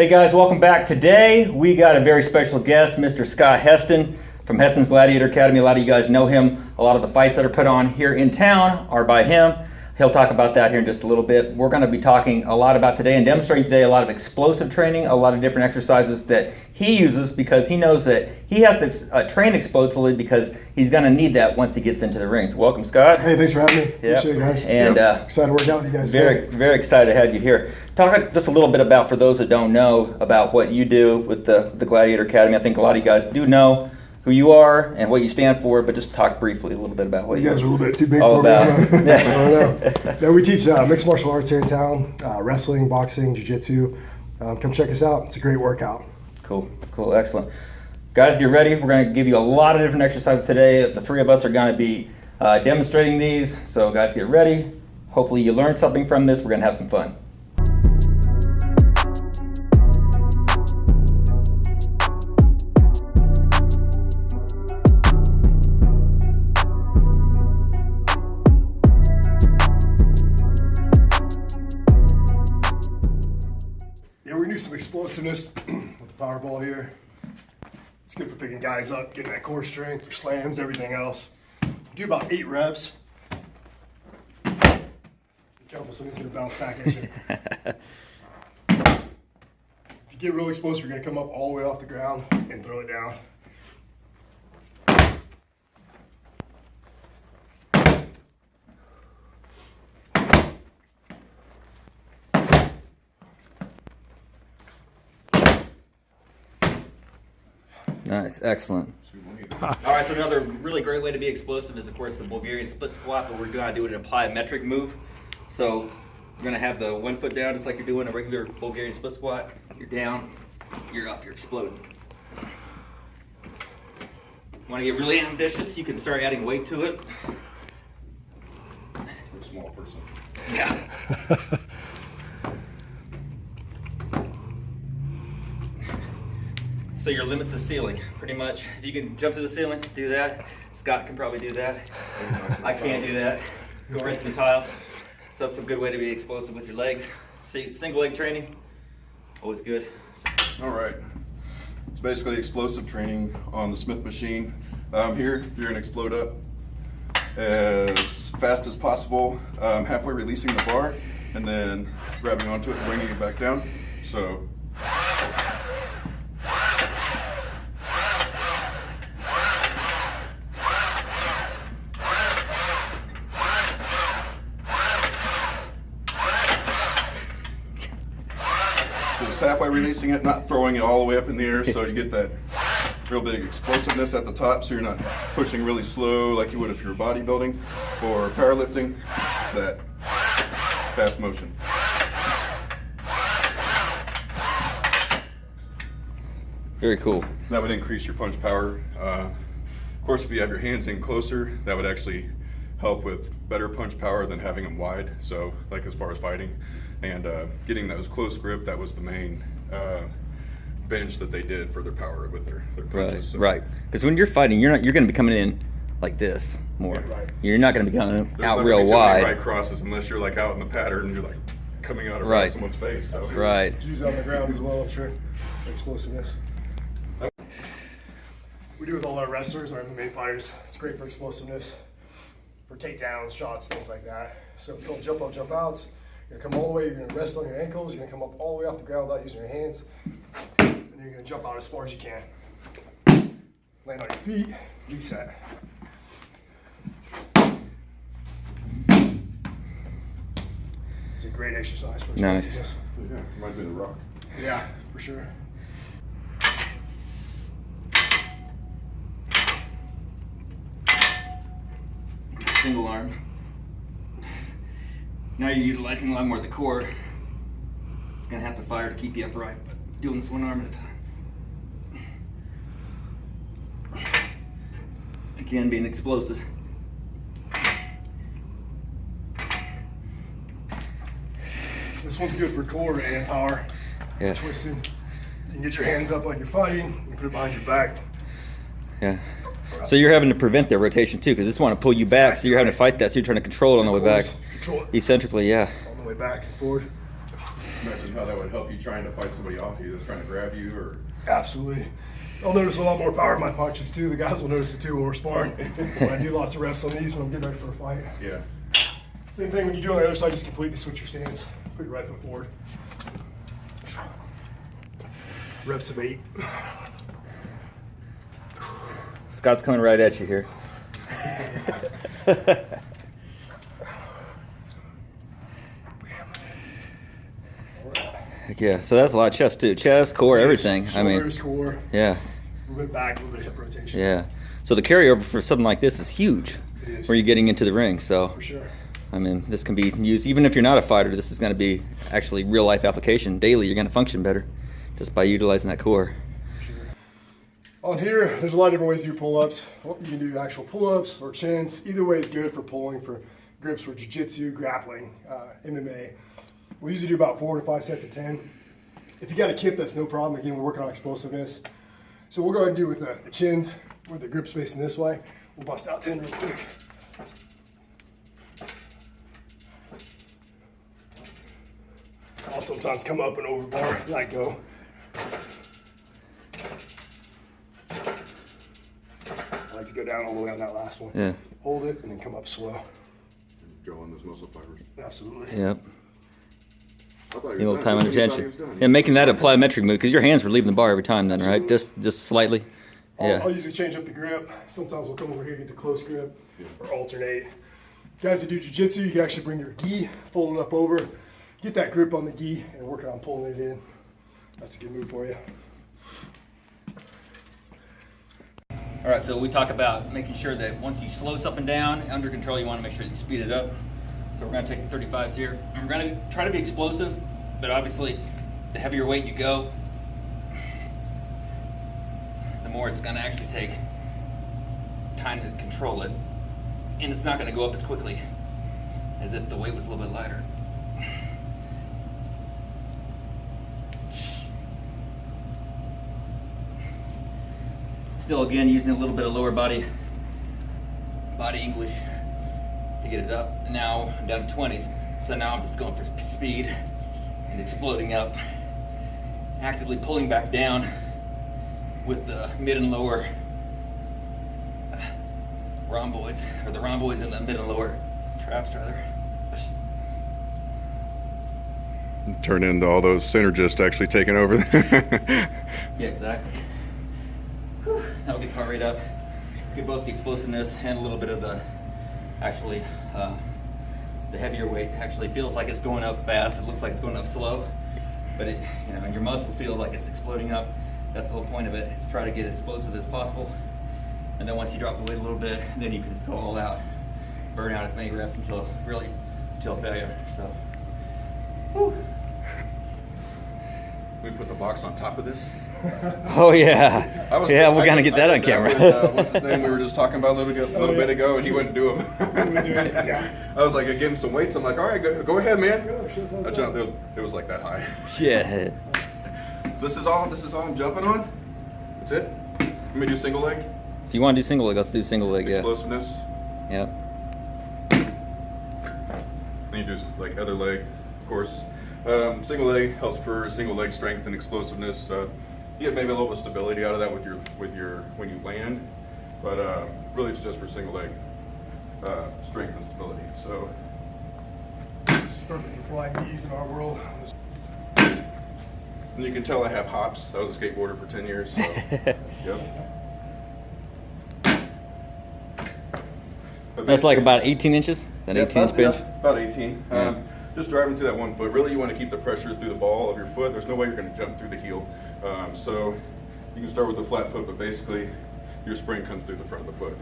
Hey guys, welcome back. Today we got a very special guest, Mr. Scott Heston from Heston's Gladiator Academy. A lot of you guys know him. A lot of the fights that are put on here in town are by him. He'll talk about that here in just a little bit. We're going to be talking a lot about today and demonstrating today a lot of explosive training, a lot of different exercises that he uses because he knows that he has to train explosively because he's going to need that once he gets into the ring. So welcome, Scott. Hey, thanks for having me. Yep. Appreciate it, guys. And excited to work out with you guys. Very excited to have you here. Talk just a little bit about, for those that don't know, about what you do with the Gladiator Academy. I think a lot of you guys do know who you are and what you stand for, but just talk briefly a little bit about what you guys are a little bit too big all for about. me. I don't know. Yeah, we teach mixed martial arts here in town, wrestling, boxing, jiu-jitsu. Come check us out. It's a great workout. Cool, excellent. Guys, get ready. We're going to give you a lot of different exercises today. The three of us are going to be demonstrating these. So guys, get ready. Hopefully you learned something from this. We're going to have some fun. Yeah, we're going to do some explosiveness with the power ball here. It's good for picking guys up, getting that core strength for slams, everything else. Do about 8 reps. Be careful, something's going to bounce back at you. If you get real explosive, you're going to come up all the way off the ground and throw it down. Nice, excellent. All right, so another really great way to be explosive is, of course, the Bulgarian split squat, but we're going to do it and apply a metric move. So you're going to have the 1 foot down, just like you're doing a regular Bulgarian split squat. You're down, you're up, you're exploding. Want to get really ambitious, you can start adding weight to it. For a small person. Yeah. So your limit's the ceiling, pretty much. If you can jump to the ceiling, do that. Scott can probably do that. I can't do that. Go right to the tiles. So that's a good way to be explosive with your legs. See, single leg training, always good. All right. It's basically explosive training on the Smith machine. Here, you're going to explode up as fast as possible, halfway releasing the bar, and then grabbing onto it and bringing it back down. So. Just halfway releasing it, not throwing it all the way up in the air, so you get that real big explosiveness at the top, so you're not pushing really slow like you would if you were bodybuilding or powerlifting. It's that fast motion. Very cool. That would increase your punch power. Of course, if you have your hands in closer, that would actually help with better punch power than having them wide. So, like as far as fighting and getting those close grip, that was the main bench that they did for their power with their punches. Right. Because when you're fighting, you're going to be coming in like this more. Yeah, right. You're not going to be coming There's out never real too many wide. right crosses unless you're like out in the pattern and you're like coming out around someone's face. So. Right. Use it on the ground as well, I'm sure. Explosiveness. We do it with all our wrestlers, our MMA fighters. It's great for explosiveness, for takedowns, shots, things like that. So it's called jump up, jump outs. You're gonna come all the way, you're gonna rest on your ankles, you're gonna come up all the way off the ground without using your hands. And then you're gonna jump out as far as you can. Land on your feet, reset. It's a great exercise for Nice. explosiveness. Yeah, reminds me of The Rock. Yeah, for sure. Single arm. Now you're utilizing a lot more of the core. It's going to have to fire to keep you upright, but doing this one arm at a time. Again, being explosive. This one's good for core and power. Yeah. Twisted. You can get your hands up like you're fighting and put it behind your back. Yeah. So you're having to prevent that rotation too, because this want to pull you back, so you're having to fight that, so you're trying to control it on the way back. Control it Eccentrically, yeah. on the way back and forward. Imagine how that would help you trying to fight somebody off you that's trying to grab you or. Absolutely. I'll notice a lot more power in my punches too. The guys will notice it too when we're sparring. When I do lots of reps on these when I'm getting ready for a fight. Yeah. Same thing when you do on the other side, just completely switch your stance. Put your right foot forward. Reps of 8. Scott's coming right at you here. Yeah, so that's a lot of chest too. Chest, core, everything. Shoulders, core, yeah. a little bit of back, a little bit of hip rotation. Yeah. So the carryover for something like this is huge. It is. Where you're getting into the ring. So For sure. I mean, this can be used even if you're not a fighter. This is going to be actually real life application. Daily, you're going to function better just by utilizing that core. Sure. On here, there's a lot of different ways to do pull-ups. You can do actual pull-ups or chins. Either way is good for pulling, for grips for jiu-jitsu, grappling, MMA. We usually do about 4 to 5 sets of 10. If you got a kip, that's no problem. Again, we're working on explosiveness. So we'll go ahead and do with the chins, with the grip's facing this way. We'll bust out 10 real quick. I'll sometimes come up and over bar, let go. I like to go down all the way on that last one. Yeah. Hold it and then come up slow. Draw on those muscle fibers. Absolutely. Yep. I thought A he little was time done. under I thought he was tension. done. Yeah, making that a plyometric move because your hands were leaving the bar every time then, right? Absolutely. Just slightly. Yeah. I'll usually change up the grip. Sometimes we'll come over here, get the close grip, or alternate. Guys that do jiu-jitsu, you can actually bring your gi, fold it up over, get that grip on the gi, and work on pulling it in. That's a good move for you. All right, so we talk about making sure that once you slow something down, under control, you want to make sure that you speed it up. So we're going to take the 35s here. And we're going to try to be explosive, but obviously the heavier weight you go, the more it's going to actually take time to control it. And it's not going to go up as quickly as if the weight was a little bit lighter. Still, again, using a little bit of lower body English to get it up. Now I'm down to 20s, so now I'm just going for speed and exploding up, actively pulling back down with the mid and lower rhomboids, or the rhomboids and the mid and lower traps rather. Turn into all those synergists actually taking over. Yeah, exactly. Whew. That'll get heart rate up, get both the explosiveness and a little bit of the actually the heavier weight. Actually feels like it's going up fast. It looks like it's going up slow, but it, you know, your muscle feels like it's exploding up. That's the whole point of it, is to try to get as explosive as possible. And then once you drop the weight a little bit, then you can just go all out, burn out as many reps until failure. So, whew. We put the box on top of this. Oh yeah, we're gonna get that on camera. With, what's his name? We were just talking about a little bit ago, and he wouldn't do them. I was like, I gave him some weights. I'm like, all right, go ahead, man. I jumped. It was like that high. Yeah. This is all I'm jumping on. That's it. Let me do single leg. If you want to do single leg, let's do single leg. Yeah. Explosiveness. Yep. Then you do like other leg, of course. Single leg helps for single leg strength and explosiveness. You get maybe a little bit of stability out of that with your when you land, but really it's just for single leg strength and stability. So It's perfect for flying geese in our world. and you can tell I have hops. I was a skateboarder for 10 years. So yep. But That's like basically about 18 inches? Is that yeah, 18 inch bench? about 18. Yeah. Just driving through that one foot. Really, you want to keep the pressure through the ball of your foot. There's no way you're going to jump through the heel. So you can start with the flat foot, but basically your spring comes through the front of the foot.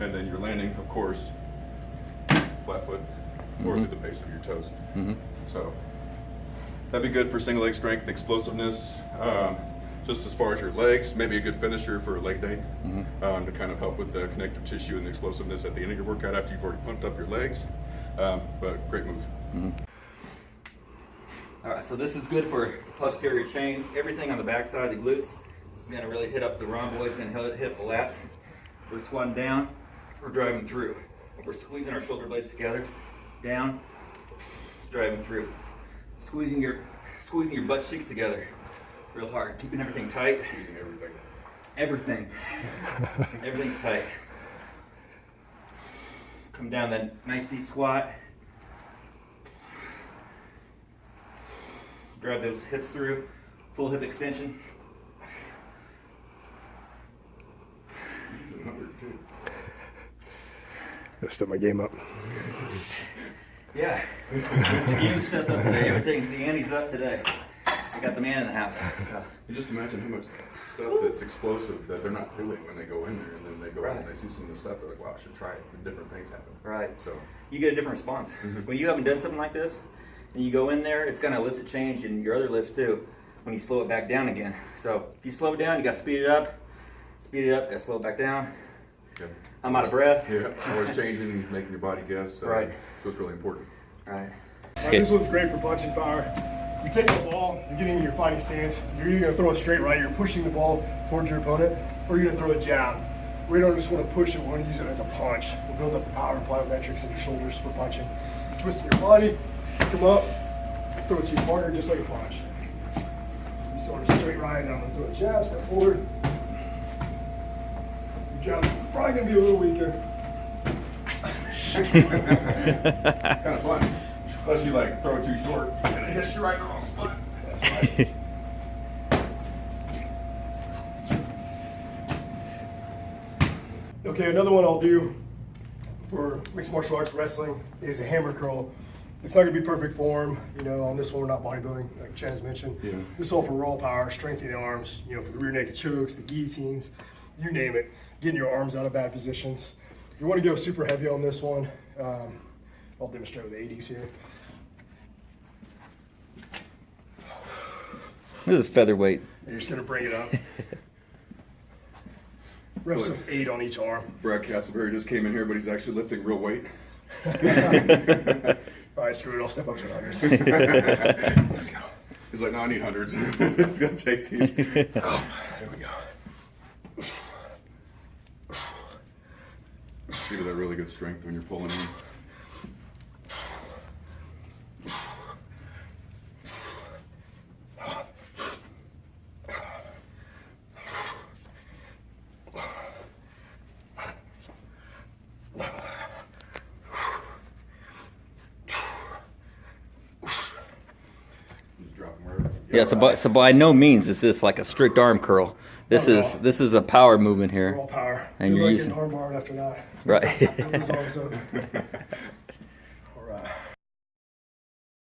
And then you're landing, of course, flat foot or through the base of your toes. So that'd be good for single leg strength and explosiveness. Just as far as your legs, maybe a good finisher for a leg day to kind of help with the connective tissue and the explosiveness at the end of your workout after you've already pumped up your legs. But great move. All right, so this is good for posterior chain. Everything on the backside, the glutes. This is gonna really hit up the rhomboids, gonna hit up the lats. We're squatting down, we're driving through. We're squeezing our shoulder blades together, down, driving through. Squeezing your squeezing your butt cheeks together real hard, keeping everything tight. Using everything. Everything. Everything's tight. Come down that nice deep squat. Drive those hips through. Full hip extension. Using 100 too. Gotta step my game up. Yeah. The game stepped up today. Everything, the ante's up today. I got the man in the house. So. You just imagine how much stuff that's explosive that they're not doing when they go in there, and then they go in and they see some of the stuff, they're like, wow, I should try it. And different things happen. Right. So You get a different response. When you haven't done something like this, and you go in there, it's going to elicit change in your other lifts too, when you slow it back down again. So if you slow it down, you got to speed it up. Speed it up, got to slow it back down. okay. I'm out of breath. Yeah, always changing, making your body guess. Right. So it's really important. Right. This one's great for punching power. You take the ball, you're getting in your fighting stance, you're either gonna throw a straight right, you're pushing the ball towards your opponent, or you're gonna throw a jab. We don't just want to push it, we want to use it as a punch. We'll build up the power and plyometrics in your shoulders for punching. Twisting your body, come up, throw it to your partner just like a punch. You start a straight right, and I'm gonna throw a jab, step forward. Your jab's probably gonna be a little weaker. It's kind of fun. Unless you like throw it too short and it hits you right in the wrong spot. That's right. Okay, another one I'll do for mixed martial arts wrestling is a hammer curl. It's not gonna be perfect form, you know, on this one we're not bodybuilding, like Chaz mentioned. Yeah. This is all for raw power, strength in the arms, you know, for the rear naked chokes, the guillotines, you name it, getting your arms out of bad positions. You wanna go super heavy on this one. I'll demonstrate with the 80s here. This is featherweight. You're just gonna bring it up. Reps of 8 on each arm. Brad Castleberry just came in here, but he's actually lifting real weight. All right, screw it. I'll step up to 100. Let's go. He's like, no, I need hundreds. He's gonna take these. There we go. Give you that really good strength when you're pulling in. Just drop them wherever. Yeah, so by no means is this like a strict arm curl. This Not at is all. this is a power movement here. Raw power. And Good you're luck using- getting arm bar after that. Right. Put those arms up.